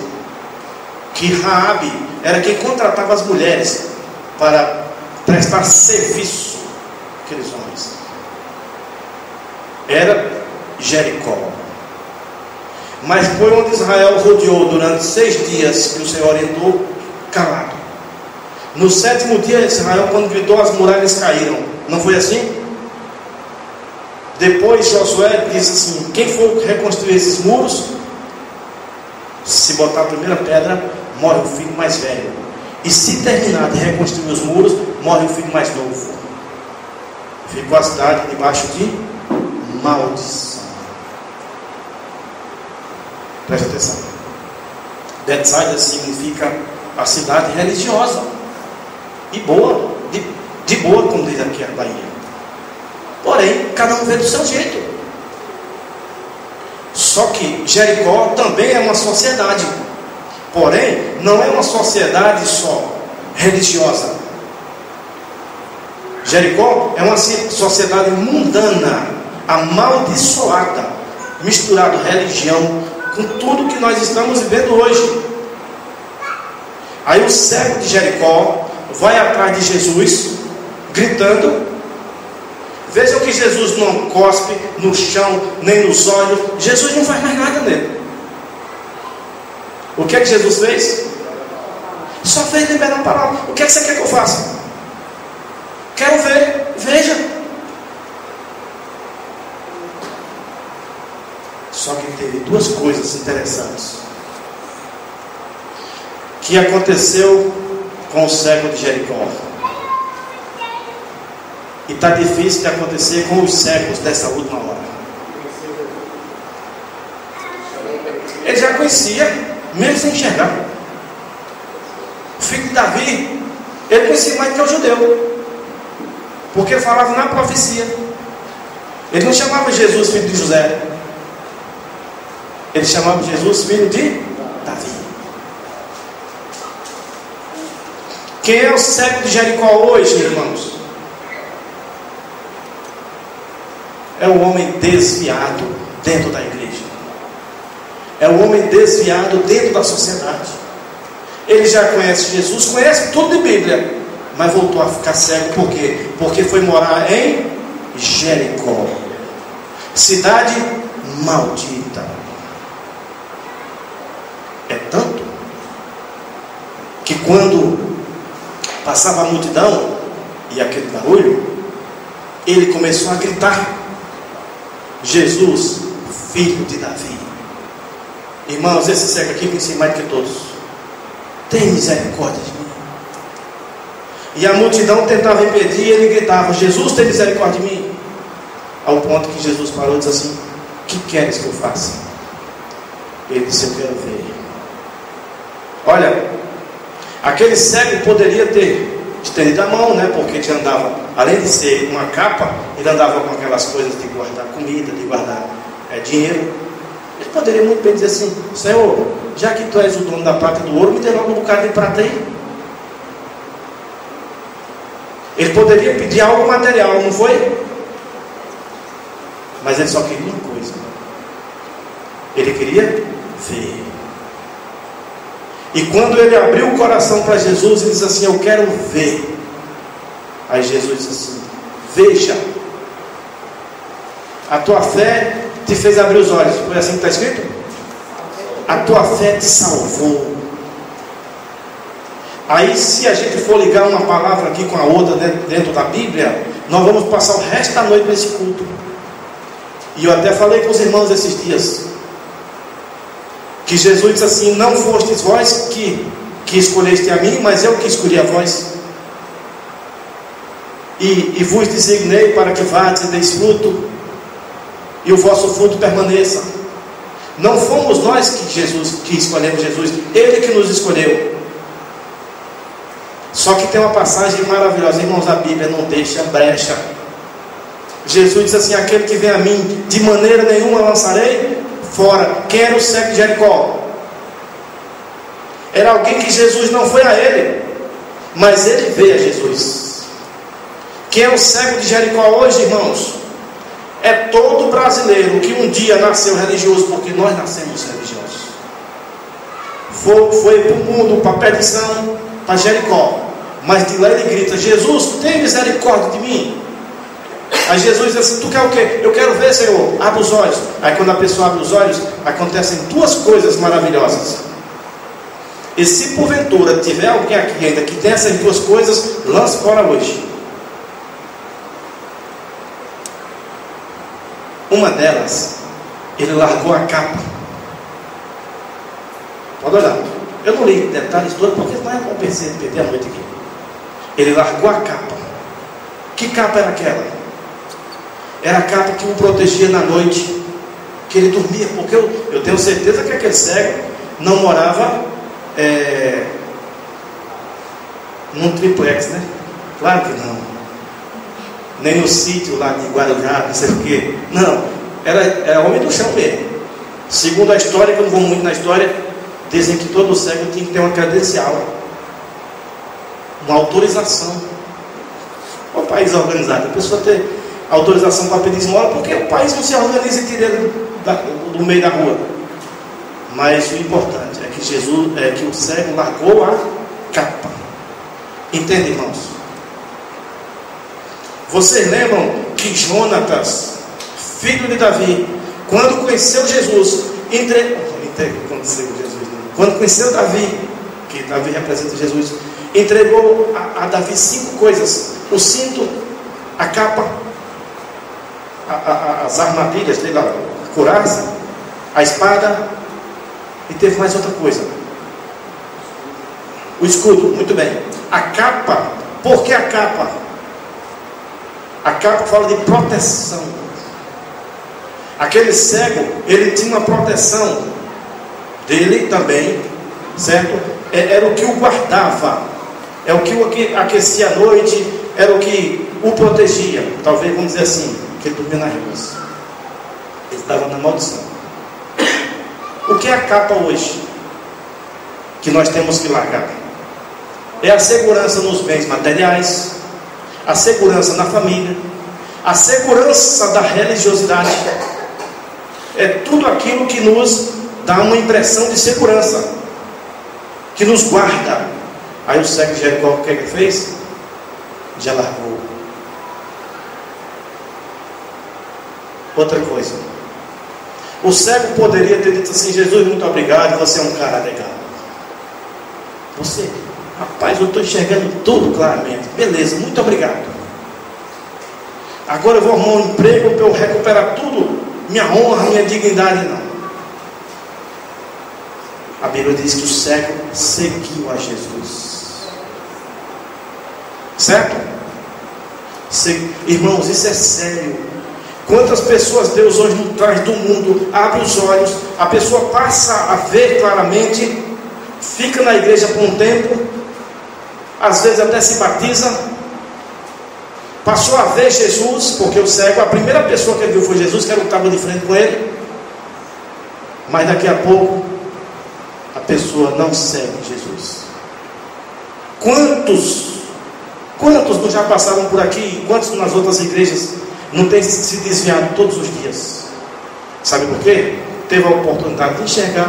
Que Raabe era quem contratava as mulheres para prestar serviço àqueles homens. Era Jericó. Mas foi onde Israel rodeou durante 6 dias que o Senhor orientou, calado. No 7º dia, Israel, quando gritou, as muralhas caíram. Não foi assim? Depois Josué disse assim: quem for reconstruir esses muros, se botar a primeira pedra, morre o filho mais velho. E se terminar de reconstruir os muros, morre o filho mais novo. Ficou a cidade debaixo de maldição. Preste atenção. Betsaida significa a cidade religiosa e boa, de boa, como diz aqui a Bahia. Porém, cada um vê do seu jeito. Só que Jericó também é uma sociedade. Porém, não é uma sociedade só religiosa. Jericó é uma sociedade mundana, amaldiçoada, misturado religião com tudo que nós estamos vivendo hoje. Aí o cego de Jericó vai atrás de Jesus, gritando. Vejam que Jesus não cospe no chão, nem nos olhos. Jesus não faz mais nada nele. O que é que Jesus fez? Só fez liberar a palavra. O que é que você quer que eu faça? Quero ver. Veja. Só que teve 2 coisas interessantes que aconteceu com o cego de Jericó. E está difícil de acontecer com os cegos dessa última hora. Ele já conhecia, mesmo sem enxergar. O filho de Davi, ele conhecia mais do que o judeu, porque ele falava na profecia. Ele não chamava Jesus filho de José, ele chamava Jesus filho de Davi. Quem é o cego de Jericó hoje, irmãos? É o homem desviado dentro da igreja. É o homem desviado dentro da sociedade. Ele já conhece Jesus, conhece tudo de Bíblia, mas voltou a ficar cego. Por quê? Porque foi morar em Jericó, cidade maldita. É tanto que quando passava a multidão e aquele barulho, ele começou a gritar: Jesus, filho de Davi. Irmãos, esse cego aqui conheci mais do que todos. Tem misericórdia de mim. E a multidão tentava impedir, e ele gritava: Jesus, tem misericórdia de mim. Ao ponto que Jesus parou e disse assim: o que queres que eu faça? Ele disse: eu quero ver. Olha, aquele cego poderia ter estendido a mão, né? Porque ele andava, além de ser uma capa, ele andava com aquelas coisas de guardar comida, de guardar dinheiro. Ele poderia muito bem dizer assim: Senhor, já que tu és o dono da prata e do ouro, me dê logo um bocado de prata aí. Ele poderia pedir algo material, não foi? Mas ele só queria uma coisa. Ele queria ver. E quando ele abriu o coração para Jesus e disse assim: eu quero ver. Aí Jesus disse assim: veja, a tua fé te fez abrir os olhos. Foi assim que está escrito? A tua fé te salvou. Aí, se a gente for ligar uma palavra aqui com a outra dentro da Bíblia, nós vamos passar o resto da noite nesse culto. E eu até falei com os irmãos esses dias, que Jesus disse assim: não fostes vós que escolheste a mim, mas eu que escolhi a vós. E vos designei para que vades e deis fruto, e o vosso fruto permaneça. Não fomos nós que escolhemos Jesus, Ele que nos escolheu. Só que tem uma passagem maravilhosa, irmãos, a Bíblia não deixa brecha. Jesus disse assim: aquele que vem a mim, de maneira nenhuma lançarei fora. Quem era o cego de Jericó? Era alguém que Jesus não foi a ele, mas ele veio a Jesus. Quem é o cego de Jericó hoje, irmãos? É todo brasileiro que um dia nasceu religioso, porque nós nascemos religiosos. Foi para o mundo, para a perdição, para Jericó. Mas de lá ele grita: Jesus, tem misericórdia de mim. Aí Jesus diz assim: tu quer o quê? Eu quero ver, Senhor. Abre os olhos. Aí quando a pessoa abre os olhos, acontecem duas coisas maravilhosas. E se porventura tiver alguém aqui ainda que tem essas duas coisas, lance fora hoje. Uma delas, ele largou a capa. Pode olhar. Eu não li detalhes todos, porque não é bom perder a noite aqui. Ele largou a capa. Que capa era aquela? Era a capa que o protegia na noite, que ele dormia. Porque eu tenho certeza que aquele cego não morava num triplex, né? Claro que não. Nem no sítio lá de Guarujá, não sei o quê. Não, era homem do chão mesmo. Segundo a história, que eu não vou muito na história, dizem que todo cego tinha que ter uma credencial, uma autorização. O país organizado, a pessoa ter autorização para pedir esmola, porque o país não se organiza e tira ele do meio da rua. Mas o importante é que o cego largou a capa. Entende, irmãos? Vocês lembram que Jonatas, filho de Davi, quando conheceu Jesus, quando conheceu Davi, que Davi representa Jesus, entregou a Davi 5 coisas: o cinto, a capa, as armadilhas, a couraça, a espada, e teve mais outra coisa: o escudo. Muito bem. A capa, por que a capa? A capa fala de proteção. Aquele cego, ele tinha uma proteção dele também, certo? Era o que o guardava, é o que o aquecia à noite, era o que o protegia. Talvez, vamos dizer assim, que ele dormia nas ruas, ele estava na maldição. O que é a capa hoje que nós temos que largar? É a segurança nos bens materiais, a segurança na família, a segurança da religiosidade. É tudo aquilo que nos dá uma impressão de segurança, que nos guarda. Aí o cego de Jericó, o que ele fez? Já largou. Outra coisa, o cego poderia ter dito assim: Jesus, muito obrigado, você é um cara legal. Você, rapaz, eu estou enxergando tudo claramente. Beleza, muito obrigado. Agora eu vou arrumar um emprego para eu recuperar tudo, minha honra, minha dignidade. Não. A Bíblia diz que o cego seguiu a Jesus. Certo? Irmãos, isso é sério. Quantas pessoas Deus hoje nos traz do mundo, abre os olhos, a pessoa passa a ver claramente, fica na igreja por um tempo, às vezes até se batiza, passou a ver Jesus, porque o cego, a primeira pessoa que ele viu foi Jesus, que era o que estava de frente com ele, mas daqui a pouco Quantos não já passaram por aqui? Quantos nas outras igrejas não têm se desviado todos os dias? Sabe por quê? Teve a oportunidade de enxergar,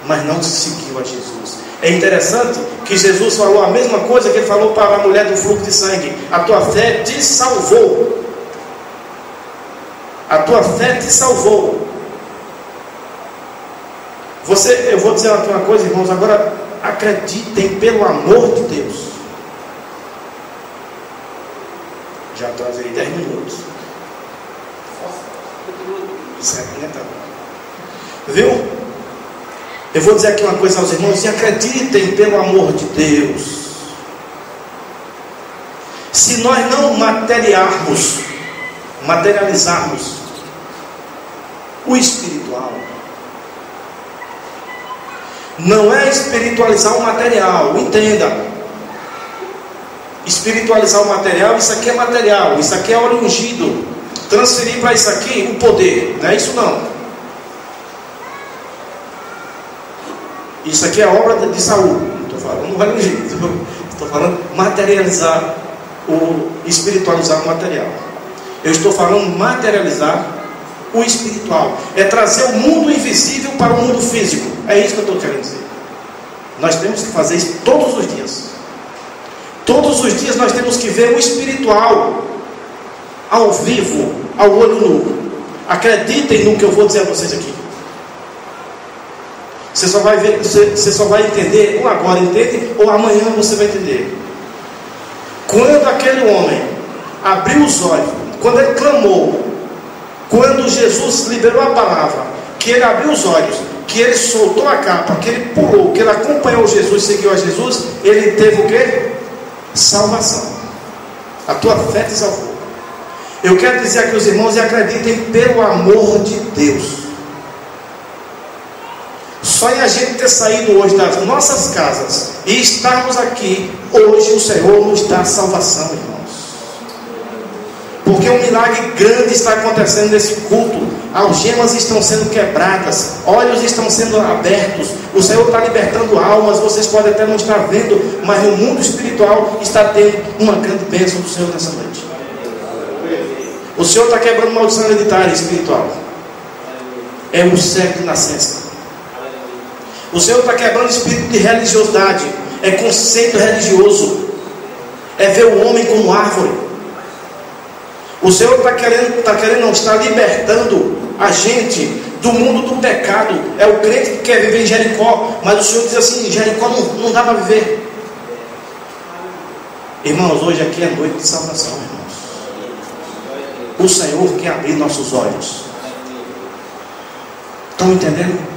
mas não seguiu a Jesus. É interessante que Jesus falou a mesma coisa que ele falou para a mulher do fluxo de sangue: a tua fé te salvou. A tua fé te salvou. Eu vou dizer aqui uma coisa, irmãos, agora acreditem pelo amor de Deus. Já atrasei 10 minutos. Viu? Eu vou dizer aqui uma coisa aos irmãos: e acreditem pelo amor de Deus. Se nós não materializarmos o espiritual, não é espiritualizar o material, entenda. Espiritualizar o material, isso aqui é material, isso aqui é óleo ungido. Transferir para isso aqui o poder, não é isso não. Isso aqui é obra de Saul. Não estou falando óleo ungido, estou falando materializar, espiritualizar o material. Eu estou falando materializar o espiritual. É trazer o mundo invisível para o mundo físico. É isso que eu estou querendo dizer. Nós temos que fazer isso todos os dias. Todos os dias nós temos que ver o espiritual ao vivo, ao olho nu. Acreditem no que eu vou dizer a vocês aqui. Você só vai ver, você só vai entender, ou agora entende, ou amanhã você vai entender. Quando aquele homem abriu os olhos, quando ele clamou, quando Jesus liberou a palavra, que ele abriu os olhos, que ele soltou a capa, que ele pulou, que ele acompanhou Jesus, seguiu a Jesus, ele teve o quê? Salvação. A tua fé te salvou. Eu quero dizer aqui aos irmãos, e acreditem pelo amor de Deus. Só em a gente ter saído hoje das nossas casas e estarmos aqui, hoje o Senhor nos dá salvação, irmãos. Porque um milagre grande está acontecendo nesse culto. Algemas estão sendo quebradas, olhos estão sendo abertos, o Senhor está libertando almas. Vocês podem até não estar vendo, mas no mundo espiritual está tendo uma grande bênção do Senhor nessa noite. O Senhor está quebrando maldição hereditária espiritual. É um cego de nascença. O Senhor está quebrando espírito de religiosidade. É conceito religioso. É ver o homem como árvore. O Senhor está libertando a gente do mundo do pecado. É o crente que quer viver em Jericó, mas o Senhor diz assim: Jericó não dá para viver. Irmãos, hoje aqui é noite de salvação, irmãos. O Senhor quer abrir nossos olhos. Estão entendendo?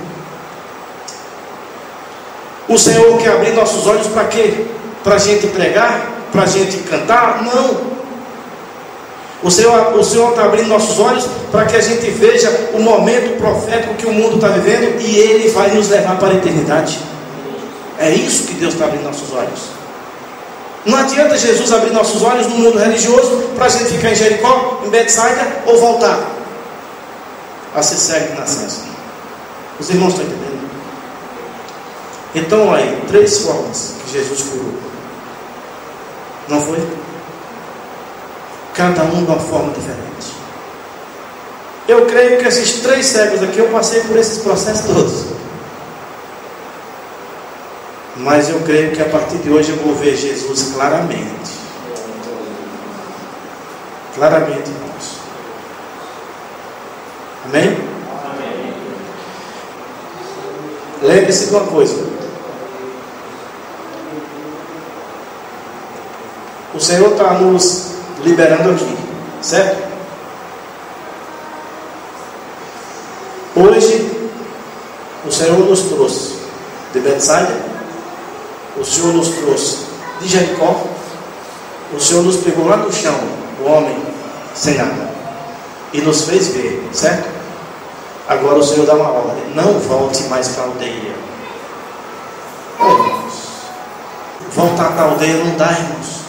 O Senhor quer abrir nossos olhos para quê? Para a gente pregar? Para a gente cantar? Não. O Senhor está abrindo nossos olhos para que a gente veja o momento profético que o mundo está vivendo, e Ele vai nos levar para a eternidade. É isso que Deus está abrindo nossos olhos. Não adianta Jesus abrir nossos olhos no mundo religioso para a gente ficar em Jericó, em Betsaida, ou voltar a ser cego de nascença. Os irmãos estão entendendo? Então, aí, 3 formas que Jesus curou. Não foi? Cada um de uma forma diferente. Eu creio que esses 3 cegos aqui, eu passei por esses processos todos. Mas eu creio que a partir de hoje eu vou ver Jesus claramente. Claramente, irmãos. Amém? Amém. Lembre-se de uma coisa. O Senhor está nos liberando aqui, certo? Hoje o Senhor nos trouxe de Betsaida, o Senhor nos trouxe de Jericó, o Senhor nos pegou lá no chão, o homem sem nada, e nos fez ver, certo? Agora o Senhor dá uma ordem: não volte mais para a aldeia. Oh, irmãos, voltar para a aldeia não dá, irmãos.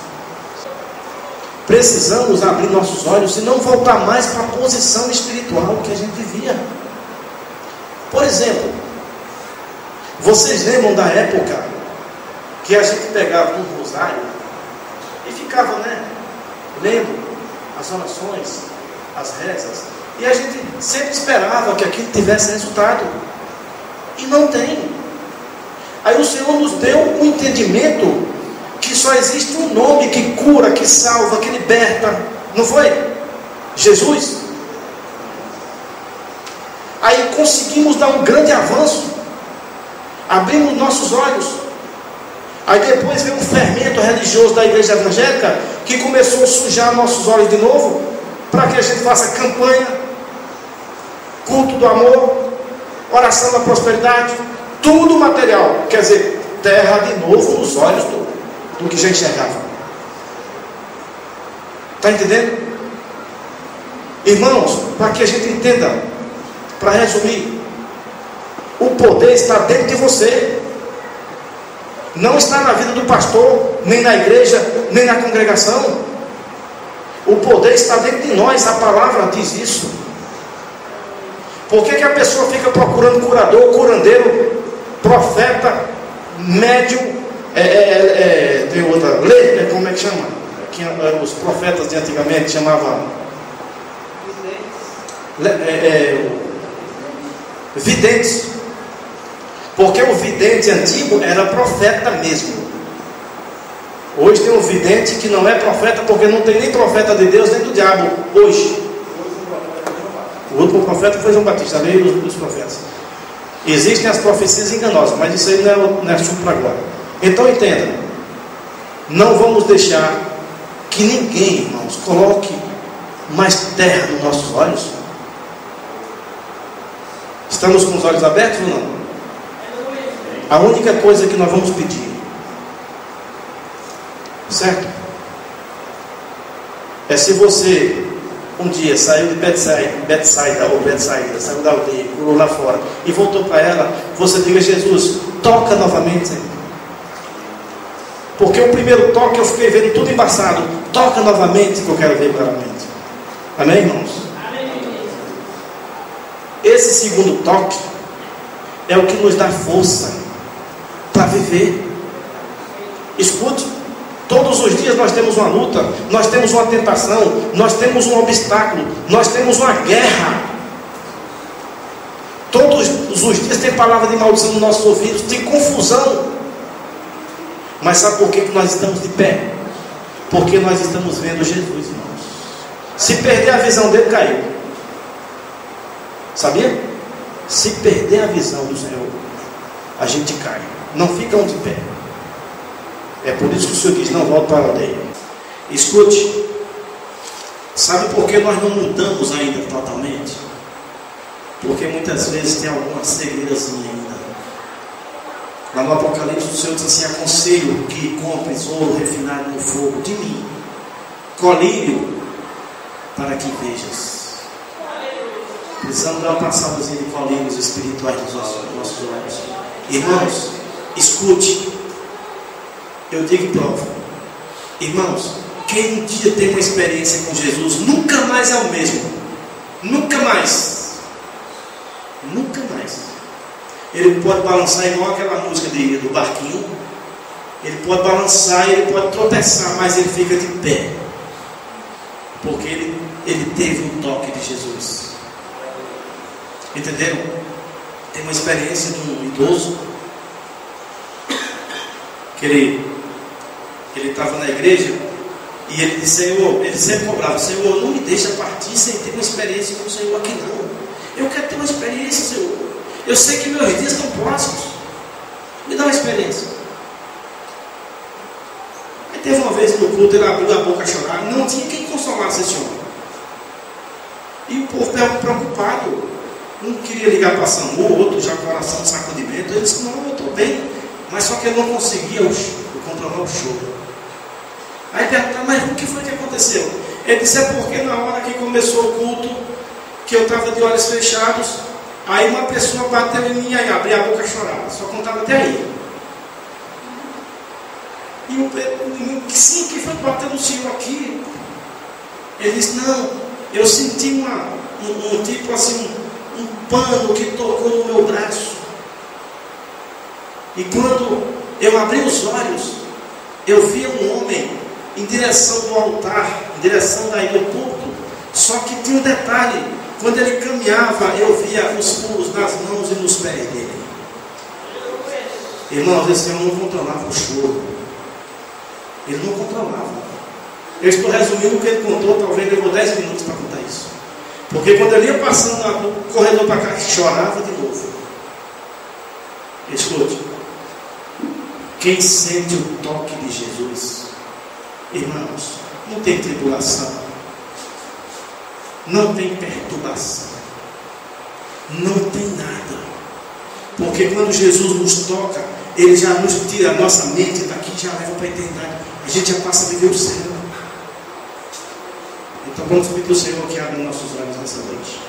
Precisamos abrir nossos olhos e não voltar mais para a posição espiritual que a gente vivia. Por exemplo, vocês lembram da época que a gente pegava um rosário e ficava, lendo as orações, as rezas, e a gente sempre esperava que aquilo tivesse resultado, e não tem. Aí o Senhor nos deu um entendimento que só existe um nome que cura, que salva, que liberta, não foi? Jesus. Aí conseguimos dar um grande avanço, abrimos nossos olhos. Aí depois veio um fermento religioso da igreja evangélica que começou a sujar nossos olhos de novo, para que a gente faça campanha, culto do amor, oração da prosperidade, tudo material, quer dizer, terra de novo nos olhos do que já enxergava. Está entendendo? Irmãos, para que a gente entenda, para resumir, o poder está dentro de você, não está na vida do pastor, nem na igreja, nem na congregação. O poder está dentro de nós, a palavra diz isso. Por que a pessoa fica procurando curador, curandeiro, profeta, médium, tem outra, como é que chama? Os profetas de antigamente chamavam videntes. Porque o vidente antigo era profeta mesmo. Hoje tem um vidente que não é profeta, porque não tem nem profeta de Deus nem do diabo hoje. O último profeta foi João Batista, a lei dos profetas. Existem as profecias enganosas, mas isso aí não é assunto para agora. Então entenda, não vamos deixar que ninguém, irmãos, coloque mais terra nos nossos olhos. Estamos com os olhos abertos ou não? A única coisa que nós vamos pedir, certo? É se você um dia saiu de Betsaida, saiu da aldeia, pulou lá fora e voltou para ela, você diga: Jesus, toca novamente, Senhor. Porque o primeiro toque eu fiquei vendo tudo embaçado. Toca novamente que eu quero ver claramente. Amém, irmãos? Amém. Esse segundo toque é o que nos dá força para viver. Escute, todos os dias nós temos uma luta, nós temos uma tentação, nós temos um obstáculo, nós temos uma guerra. Todos os dias tem palavra de maldição nos nossos ouvidos, tem confusão. Mas sabe por que nós estamos de pé? Porque nós estamos vendo Jesus, irmãos. Se perder a visão dele, caiu. Sabia? Se perder a visão do Senhor, a gente cai. Não ficam de pé. É por isso que o Senhor diz: não volte para a aldeia. Escute, sabe por que nós não mudamos ainda totalmente? Porque muitas vezes tem alguma cegueirazinha ainda. Lá no Apocalipse o Senhor diz assim: aconselho que compres ouro refinado no fogo de mim, colírio, para que vejas. Precisamos dar uma passadinha de colírios espirituais nos nossos olhos. Irmãos, escute, eu digo e provo. Irmãos, quem um dia tem uma experiência com Jesus, nunca mais é o mesmo. Nunca mais. Nunca mais. Ele pode balançar igual aquela música do barquinho. Ele pode balançar, ele pode tropeçar, mas ele fica de pé. Porque ele teve um toque de Jesus. Entenderam? Tem uma experiência de um idoso que ele estava na igreja e ele disse: Senhor, ele sempre cobrava: Senhor, não me deixa partir sem ter uma experiência com o Senhor aqui não. Eu quero ter uma experiência, Senhor. Eu sei que meus dias estão próximos. Me dá uma experiência. Aí teve uma vez no culto, ele abriu a boca a chorar. Não tinha quem consolasse esse homem. E o povo preocupado. Um queria ligar para SAMU, outro já com oração de sacudimento. Ele disse: não, eu estou bem. Mas só que ele não conseguia controlar o choro. Aí perguntaram: mas o que foi que aconteceu? Ele disse: é porque na hora que começou o culto, que eu estava de olhos fechados, aí uma pessoa bateu em mim e abri a boca a chorar. Só contava até aí. E o menino: sim, que foi bater no Senhor aqui? Ele disse: não, eu senti um tipo assim, um pano que tocou no meu braço. E quando eu abri os olhos, eu vi um homem em direção do altar, em direção daí do púlpito. Só que tinha um detalhe: quando ele caminhava, eu via os furos nas mãos e nos pés dele. Irmãos, esse homem não controlava o choro. Ele não controlava. Eu estou resumindo o que ele contou, talvez levou 10 minutos para contar isso. Porque quando ele ia passando do corredor para cá, chorava de novo. Escute, quem sente o toque de Jesus, irmãos, não tem tribulação, não tem perturbação, não tem nada. Porque quando Jesus nos toca, Ele já nos tira a nossa mente daqui e já leva para a eternidade. A gente já passa a viver o céu. Então vamos pedir para o Senhor que abra nossos olhos nessa noite.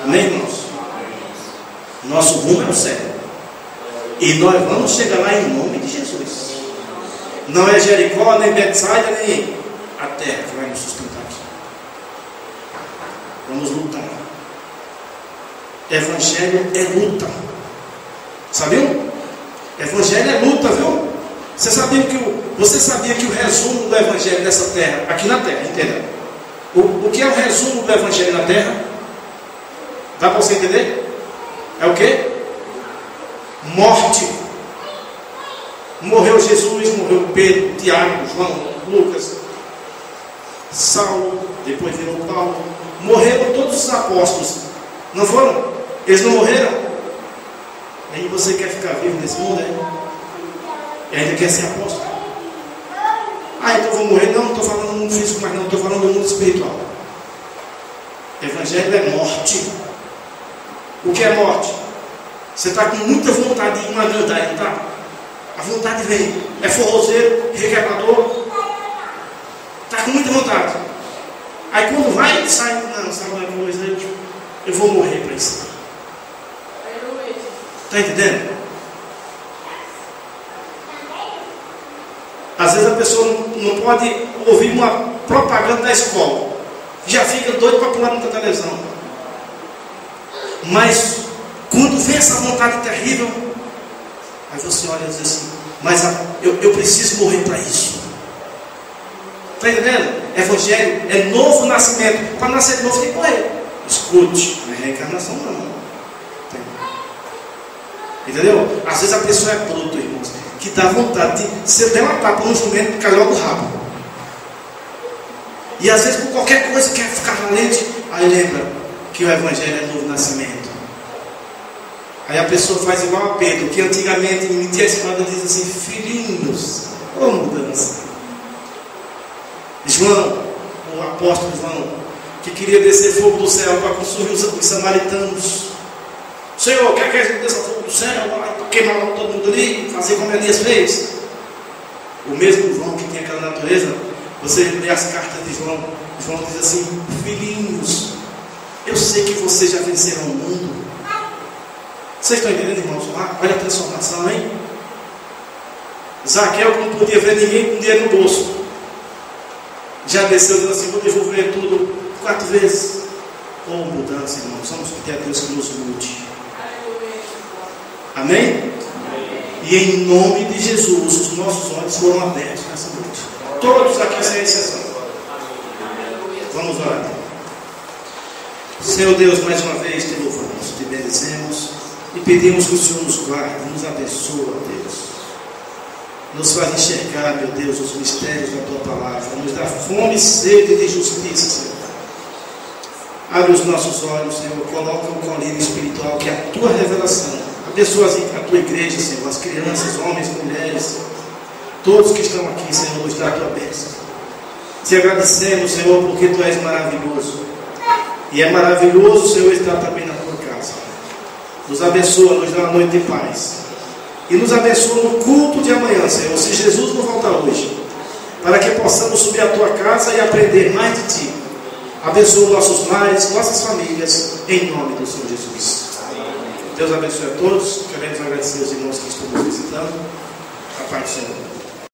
Amém, irmãos? Nosso rumo é o céu. E nós vamos chegar lá em nome de Jesus. Não é Jericó, nem Betsaida, nem a terra que vai nos sustentar aqui. Vamos lutar. Evangelho é luta. Sabiam? Evangelho é luta, viu? Você sabia que o resumo do Evangelho nessa terra, aqui na terra, entenda? O que é o resumo do Evangelho na terra? Dá para você entender? É o quê? Morte. Morreu Jesus, morreu Pedro, Tiago, João, Lucas, Saulo, depois virou Paulo. Morreram todos os apóstolos. Não foram? Eles não morreram? Aí você quer ficar vivo nesse mundo, e ainda quer ser apóstolo? Então eu vou morrer. Não estou falando do mundo físico, mas não, estou falando do mundo espiritual. Evangelho é morte. O que é morte? Você está com muita vontade de ir uma grandade, não está? A vontade vem. É forrozeiro, requebrador. Está com muita vontade. Aí quando vai, sai. Não, sabe uma coisa? Eu vou morrer para isso. Está entendendo? Às vezes a pessoa não pode ouvir uma propaganda da escola. Já fica doido para pular na televisão. Mas quando vem essa vontade terrível, aí você olha e diz assim: mas eu preciso morrer para isso. Está entendendo? Evangelho é novo nascimento. Para nascer de novo tem que morrer. Escute, não é reencarnação não. Entendeu? Às vezes a pessoa é bruta, irmãos, que dá vontade de, se eu der uma tapa no jumento, cai logo o rabo. E às vezes por qualquer coisa quer ficar valente. Aí lembra que o Evangelho é novo nascimento. Aí a pessoa faz igual a Pedro, que antigamente metia a espada e diz assim: filhinhos, ô mudança. João, o apóstolo João, que queria descer fogo do céu para consumir os samaritanos. Senhor, quer que a gente desça fogo do céu para queimar todo mundo ali, fazer como Elias fez? O mesmo João que tinha aquela natureza, você lê as cartas de João, João diz assim: filhinhos, eu sei que vocês já venceram o mundo. Vocês estão entendendo, irmãos? Olha a transformação, hein? Zaqueu, que não podia ver ninguém com dinheiro no bolso, já desceu dizendo assim: vou devolver tudo 4 vezes. Mudança, irmãos. Vamos pedir a Deus que nos mude. Amém? E em nome de Jesus, os nossos olhos foram abertos nessa noite. Todos aqui sem exceção. Vamos orar. Senhor Deus, mais uma vez te louvamos, te bendecemos e pedimos que o Senhor nos guarde, nos abençoe, Deus. Nos faz enxergar, meu Deus, os mistérios da tua palavra. Nos dá fome e sede de justiça, Senhor. Abre os nossos olhos, Senhor. Coloca um colírio espiritual que é a tua revelação. Abençoa a tua igreja, Senhor. As crianças, homens, mulheres, todos que estão aqui, Senhor, nos dá a tua bênção. Te agradecemos, Senhor, porque tu és maravilhoso. E é maravilhoso, Senhor, estar também na tua casa. Nos abençoa, nos dá uma noite de paz. E nos abençoa no culto de amanhã, Senhor, se Jesus não voltar hoje, para que possamos subir à tua casa e aprender mais de ti. Abençoa nossos lares, nossas famílias, em nome do Senhor Jesus. Deus abençoe a todos. Queremos agradecer os irmãos que estão nos visitando. A paz do Senhor.